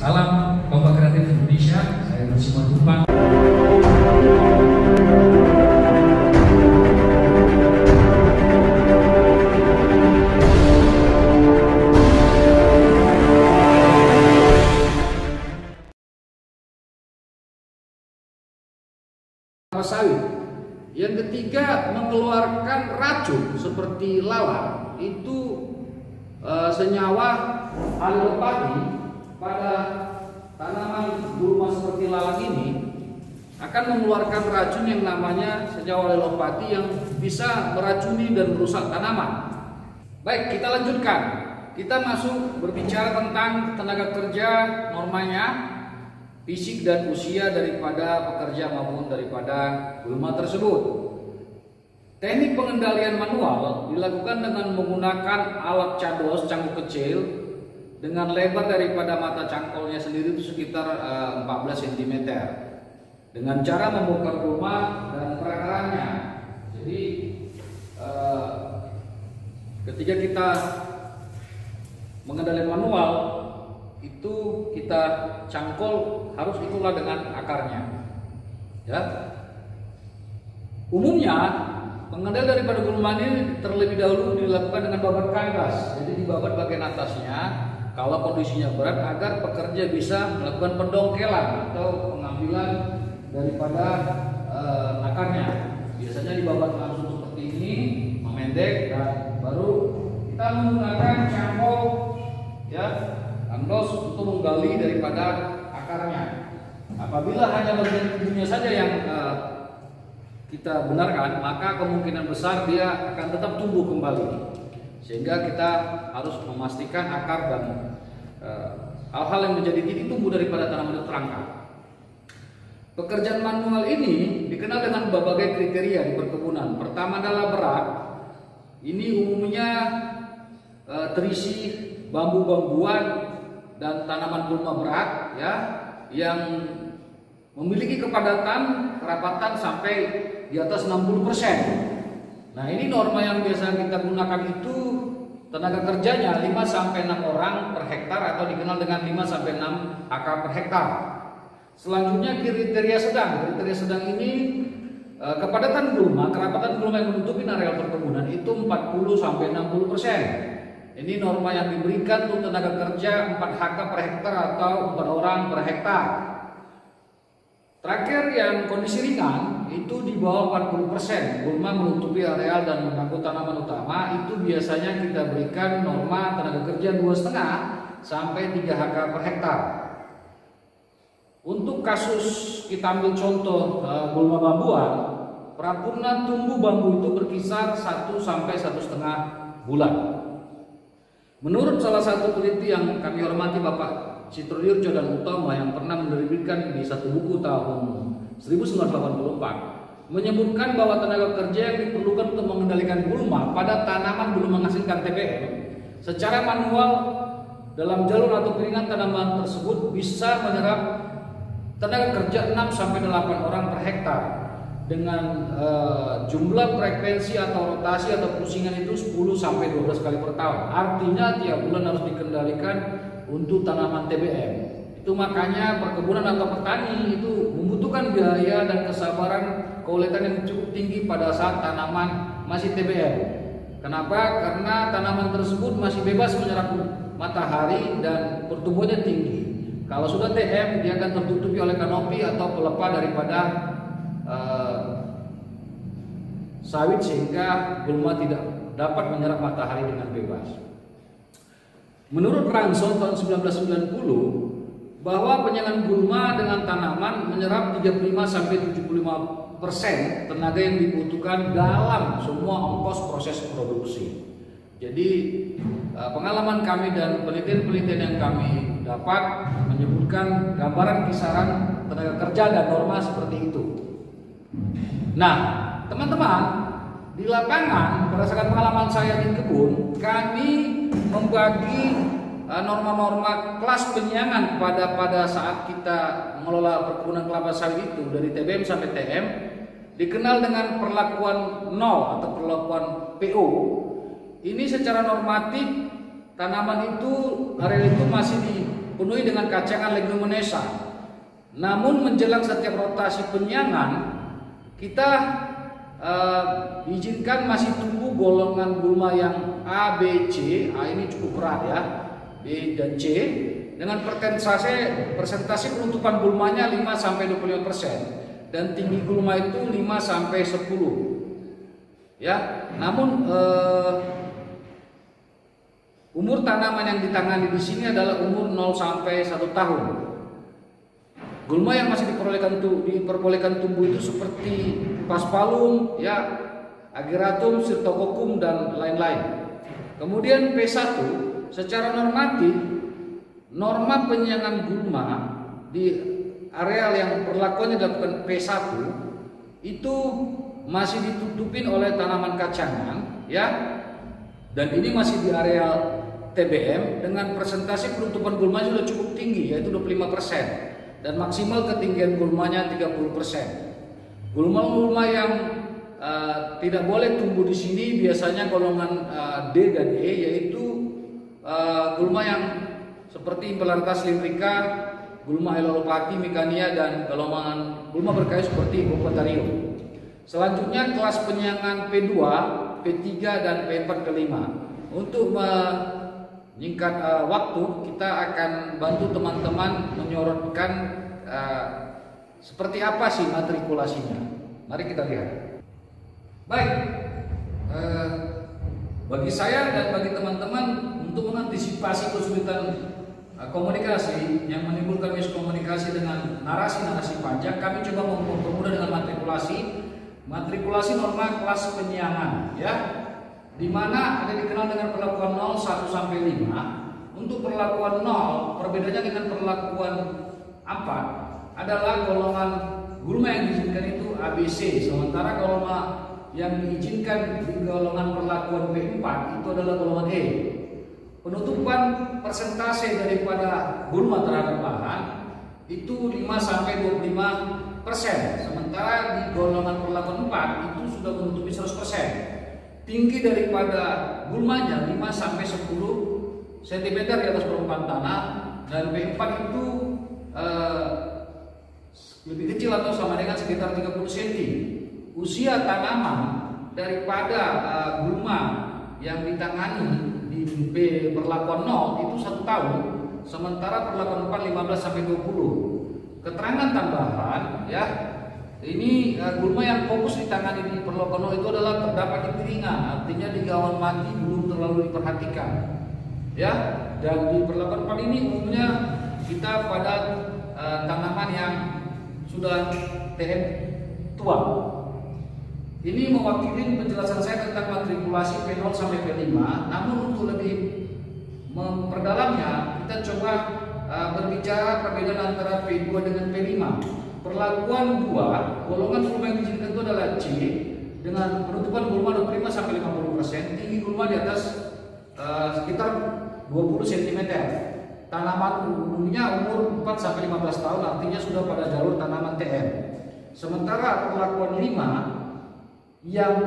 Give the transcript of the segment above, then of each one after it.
Salam Bapak Kreatif Indonesia, saya Nur Simatupang. Sawit. Yang ketiga, mengeluarkan racun seperti lalat. Itu senyawa alopati pada tanaman gulma seperti lalat ini akan mengeluarkan racun yang namanya senyawa alopati yang bisa meracuni dan merusak tanaman. Baik, kita lanjutkan. Kita masuk berbicara tentang tenaga kerja, normanya, fisik dan usia daripada pekerja maupun daripada gulma tersebut. Teknik pengendalian manual dilakukan dengan menggunakan alat cados cangkul kecil dengan lebar daripada mata cangkolnya sendiri itu sekitar 14 cm dengan cara membongkar gulma dan perakarannya. Jadi ketika kita mengendalikan manual itu kita cangkol harus itulah dengan akarnya, ya. Umumnya pengendalian daripada gulma ini terlebih dahulu dilakukan dengan babat kanvas, jadi dibabat bagian atasnya kalau kondisinya berat agar pekerja bisa melakukan pendongkelan atau pengambilan daripada akarnya. Biasanya dibabat langsung seperti ini, memendek, dan baru kita menggunakan cangkol, ya, kandos untuk menggali daripada akarnya. Apabila hanya bagian ujungnya saja yang kita benarkan, maka kemungkinan besar dia akan tetap tumbuh kembali. Sehingga kita harus memastikan akar dan hal-hal yang menjadi titik tumbuh daripada tanaman itu terangkat. Pekerjaan manual ini dikenal dengan berbagai kriteria di perkebunan. Pertama adalah berat. Ini umumnya terisi bambu-bambuan dan tanaman gulma berat, ya, yang memiliki kepadatan kerapatan sampai di atas 60%. Nah, ini norma yang biasa kita gunakan itu tenaga kerjanya 5 sampai 6 orang per hektar atau dikenal dengan 5 sampai 6 akar per hektar. Selanjutnya kriteria sedang. Kriteria sedang ini kepadatan gulma, kerapatan gulma yang menutupi areal perkebunan itu 40 sampai 60%. Ini norma yang diberikan untuk tenaga kerja 4 HK per hektar atau 4 orang per hektar. Terakhir yang kondisi ringan itu di bawah 40%. Gulma menutupi areal dan mengganggu tanaman utama itu biasanya kita berikan norma tenaga kerja 2,5 sampai 3 HK per hektar. Untuk kasus kita ambil contoh gulma bambuan, perampurna tumbuh bambu itu berkisar 1 sampai 1,5 bulan. Menurut salah satu peneliti yang kami hormati Bapak Citrodirjo dan Utama yang pernah menerbitkan di satu buku tahun 1984 menyebutkan bahwa tenaga kerja yang diperlukan untuk mengendalikan gulma pada tanaman belum menghasilkan TBM secara manual dalam jalur atau piringan tanaman tersebut bisa menyerap tenaga kerja 6 sampai 8 orang per hektar dengan jumlah frekuensi atau rotasi atau pusingan itu 10 sampai 12 kali per tahun. Artinya tiap bulan harus dikendalikan untuk tanaman TBM. Itu makanya perkebunan atau petani itu membutuhkan biaya dan kesabaran keuletan yang cukup tinggi pada saat tanaman masih TBM. Kenapa? Karena tanaman tersebut masih bebas menyerap matahari dan pertumbuhannya tinggi. Kalau sudah TM, dia akan tertutupi oleh kanopi atau pelepah daripada sawit sehingga gulma tidak dapat menyerap matahari dengan bebas. Menurut Ranson tahun 1990 bahwa penyaingan gulma dengan tanaman menyerap 35 sampai 75% tenaga yang dibutuhkan dalam semua ongkos proses produksi. Jadi pengalaman kami dan penelitian-penelitian yang kami dapat menyebutkan gambaran kisaran tenaga kerja dan norma seperti itu. Nah, teman-teman, di lapangan berdasarkan pengalaman saya di kebun, kami membagi norma-norma kelas penyiangan pada saat kita mengelola perkebunan kelapa sawit itu dari TBM sampai TM dikenal dengan perlakuan 0 atau perlakuan PO. Ini secara normatif tanaman itu area itu masih dipenuhi dengan kacangan leguminosa. Namun menjelang setiap rotasi penyiangan, kita diizinkan masih tumbuh golongan gulma yang A, B, C. A ini cukup berat ya, B dan C, dengan persentase penutupan gulmanya 5-25% dan tinggi gulma itu 5-10 ya. Namun umur tanaman yang ditangani di sini adalah umur 0-1 tahun. Gulma yang masih diperbolehkan tumbuh itu seperti paspalum, ya, ageratum, streptococcus dan lain-lain. Kemudian P1, secara normatif, norma penyiangan gulma di areal yang perlakuannya dilakukan P1 itu masih ditutupin oleh tanaman kacangan, ya, dan ini masih di areal TBM dengan persentase penutupan gulma sudah cukup tinggi, yaitu 25%. Dan maksimal ketinggian gulmanya 30%. Gulma-gulma yang tidak boleh tumbuh di sini biasanya golongan D dan E, yaitu gulma yang seperti Implantas lyrica, gulma Elolopati micania, dan golongan gulma berkayu seperti Bophotarium. Selanjutnya kelas penyiangan P2, P3 dan P4 ke-5. Untuk menyingkat waktu, kita akan bantu teman-teman menyorotkan seperti apa sih matrikulasinya. Mari kita lihat. Baik, bagi saya dan bagi teman-teman, untuk mengantisipasi kesulitan komunikasi yang menimbulkan miskomunikasi dengan narasi-narasi panjang, kami coba mempermudah dengan matrikulasi norma kelas penyiangan, ya, di mana ada dikenal dengan perlakuan 0, 1 sampai 5. Untuk perlakuan 0, perbedaannya dengan perlakuan 4 adalah golongan gulma yang diizinkan itu ABC, sementara golongan yang diizinkan di golongan perlakuan P4 itu adalah golongan E. Penutupan persentase daripada gulma terhadap bahan itu 5-25%, sementara di golongan perlakuan 4 itu sudah menutupi 100%. Tinggi daripada gulmanya 5-10 cm di atas permukaan tanah, dan P4 itu lebih kecil atau sama dengan sekitar 30 cm. Usia tanaman daripada gulma yang ditangani di perlakuan 0 itu 1 tahun, sementara perlakuan 4 15-20. Keterangan tambahan, ya, ini gulma yang fokus ditangani di perlakuan 0 itu adalah terdapat di piringan, artinya di gawan mati belum terlalu diperhatikan, ya. Dan di perlakuan 4 ini umumnya kita pada tanaman yang sudah TM tua. Ini mewakili penjelasan saya tentang matrikulasi P0 sampai P5. Namun untuk lebih memperdalamnya, kita coba berbicara perbedaan antara P2 dengan P5. Perlakuan 2, golongan gulma yang diizinkan itu adalah C dengan penutupan gulma 25 sampai 50%, tinggi gulma di atas sekitar 20 cm. Tanaman umumnya umur 4 sampai 15 tahun, artinya sudah pada jalur tanaman TM. Sementara perlakuan 5 yang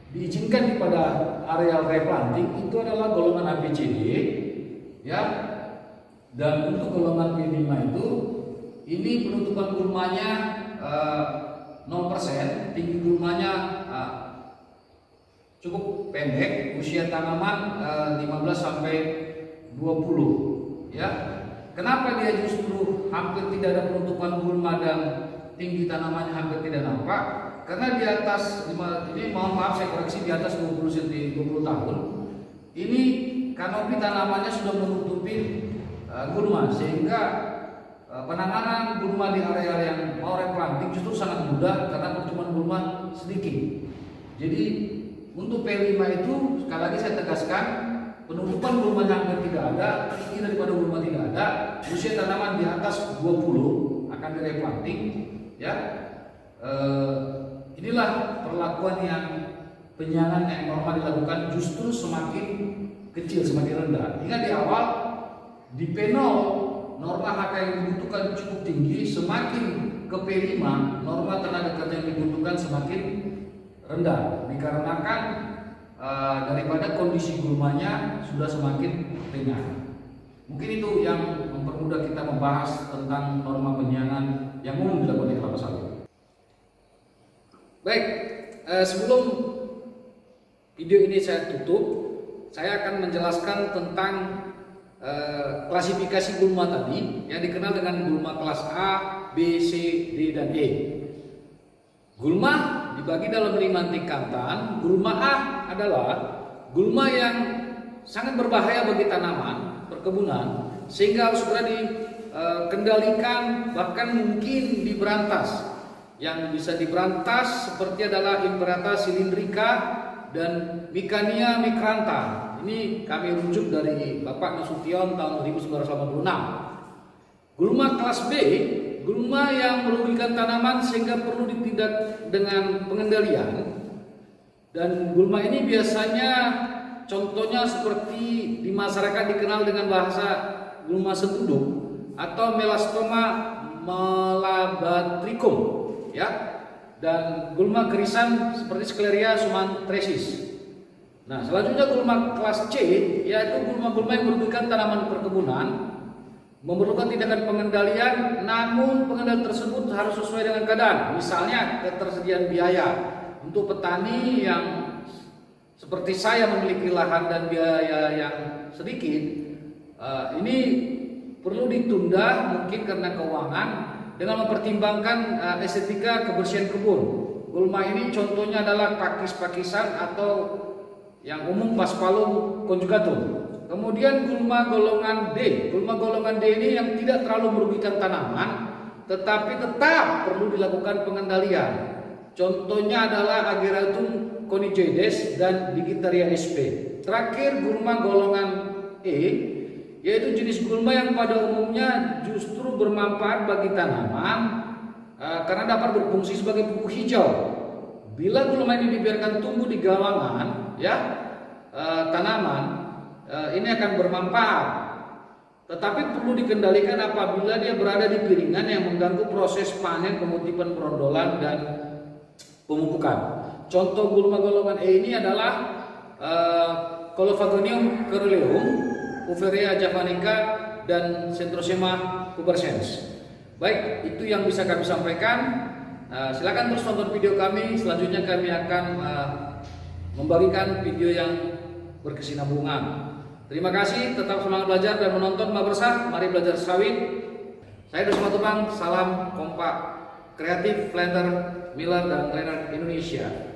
diizinkan pada areal replanting itu adalah golongan ABCD, ya. Dan untuk golongan P5 itu, ini penutupan gulmanya 0%, tinggi gulmanya cukup pendek, usia tanaman 15 sampai 20, ya. Kenapa dia justru hampir tidak ada penutupan gulma dan tinggi tanamannya hampir tidak nampak? Karena di atas ini, mohon maaf saya koreksi, di atas 20 tahun ini kanopi tanamannya sudah menutupi gulma, sehingga penanganan gulma di area yang mau replanting justru sangat mudah karena pertumbuhan gulma sedikit. Jadi untuk P5 itu, sekali lagi saya tegaskan, penutupan gulma hampir tidak ada, tinggi daripada gulma tidak ada, usia tanaman di atas 20 akan direplanting, ya. Inilah perlakuan yang penyiangan yang normal dilakukan justru semakin kecil, semakin rendah. Ingat di awal di P0 norma HK yang dibutuhkan cukup tinggi, semakin ke P5 norma tenaga kerja yang dibutuhkan semakin rendah, dikarenakan daripada kondisi gulmanya sudah semakin ringan. Mungkin itu yang mempermudah kita membahas tentang norma penyiangan yang umum dilakukan di kelapa sawit. Baik, sebelum video ini saya tutup, saya akan menjelaskan tentang klasifikasi gulma tadi yang dikenal dengan gulma kelas A, B, C, D, dan E. Gulma dibagi dalam 5 tingkatan. Gulma A adalah gulma yang sangat berbahaya bagi tanaman perkebunan sehingga harus segera dikendalikan, bahkan mungkin diberantas. Yang bisa diberantas seperti adalah Imperata cylindrica dan Micania micrantha. Ini kami rujuk dari Bapak Nasution tahun 1986. Gulma kelas B, gulma yang merugikan tanaman sehingga perlu ditindak dengan pengendalian. Dan gulma ini biasanya contohnya seperti di masyarakat dikenal dengan bahasa gulma sentuduk atau Melastoma malabatricum, ya, dan gulma kerisan seperti Scleria sumatrensis. Nah, selanjutnya gulma kelas C, yaitu gulma-gulma yang merugikan tanaman perkebunan, memerlukan tindakan pengendalian, namun pengendalian tersebut harus sesuai dengan keadaan. Misalnya ketersediaan biaya untuk petani yang seperti saya memiliki lahan dan biaya yang sedikit, ini perlu ditunda mungkin karena keuangan dengan mempertimbangkan estetika kebersihan kebun. Gulma ini contohnya adalah pakis-pakisan atau yang umum Paspalum conjugatum. Kemudian gulma golongan D. Gulma golongan D ini yang tidak terlalu merugikan tanaman, tetapi tetap perlu dilakukan pengendalian. Contohnya adalah Ageratum conigoides dan Digitaria sp. Terakhir gulma golongan E, yaitu jenis gulma yang pada umumnya justru bermanfaat bagi tanaman karena dapat berfungsi sebagai pupuk hijau. Bila gulma ini dibiarkan tumbuh di gawangan, ya, tanaman, ini akan bermanfaat. Tetapi perlu dikendalikan apabila dia berada di piringan yang mengganggu proses panen, pemutipan, perondolan, dan pemupukan. Contoh gulma golongan E ini adalah Colophagonium caerularium, Uverea javanica, dan Centrosema pubescens. Baik, itu yang bisa kami sampaikan. Silakan terus tonton video kami. Selanjutnya kami akan membagikan video yang berkesinambungan. Terima kasih, tetap semangat belajar dan menonton Mabersah. Mari belajar sawit. Saya Dusma Tupang, salam kompak, kreatif, planter, miller, dan trainer Indonesia.